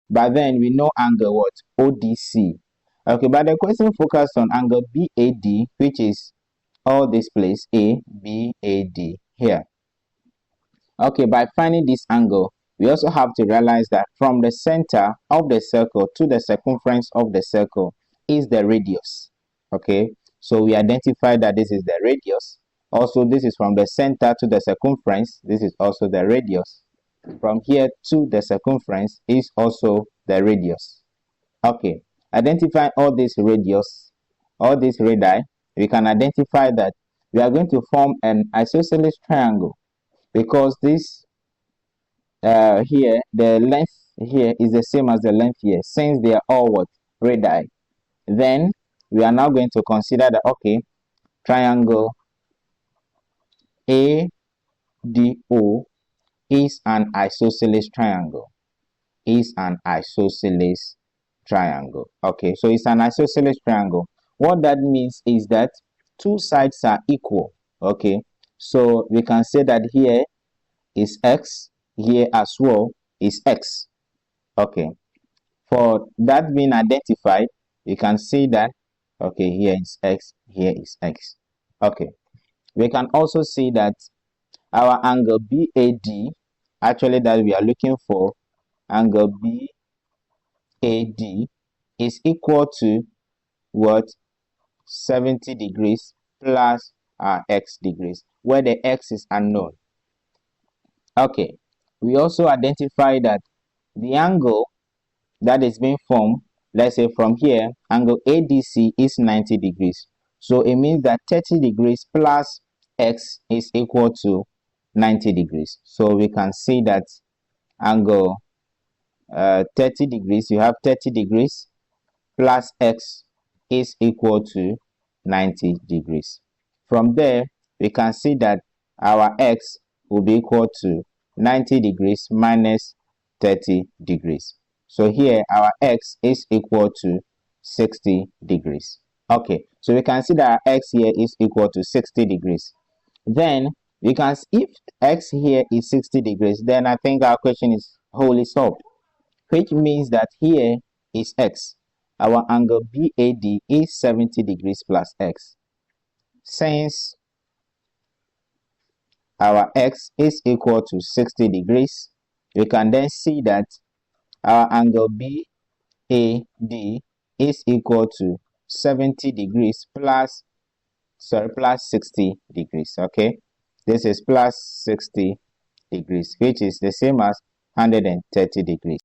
But then we know angle what? ODC. Okay, but the question focused on angle BAD, which is all this place, A, B, A, D here. Okay, by finding this angle, we also have to realize that from the center of the circle to the circumference of the circle is the radius. Okay, so we identify that this is the radius. Also, this is from the center to the circumference. This is also the radius. From here to the circumference is also the radius. Okay, identify all these radius, all these radii, we can identify that we are going to form an isosceles triangle, because this here, the length here is the same as the length here, since they are all what? Radii. Then we are now going to consider that, okay, triangle ADO is an isosceles triangle. Is an isosceles triangle. Okay, so it's an isosceles triangle. What that means is that two sides are equal. Okay, so we can say that here is x, here as well is x. Okay, for that being identified, you can see that, okay, here is x, here is x. Okay, we can also see that our angle BAD, actually that we are looking for, angle BAD is equal to what? 70 degrees plus our x degrees, where the x is unknown. Okay, we also identify that the angle that is being formed, let's say from here, angle ADC is 90 degrees. So it means that 30 degrees plus x is equal to 90 degrees. So we can see that angle 30 degrees, you have 30 degrees plus x is equal to 90 degrees. From there, we can see that our x will be equal to 90 degrees minus 30 degrees. So here our x is equal to 60 degrees. Okay, so we can see that our x here is equal to 60 degrees. Then we can see if x here is 60 degrees, then I think our question is wholly solved, which means that here is x. Our angle BAD is 70 degrees plus x. Since our x is equal to 60 degrees, we can then see that our angle BAD is equal to 70 degrees plus 60 degrees. Okay, this is plus 60 degrees, which is the same as 130 degrees.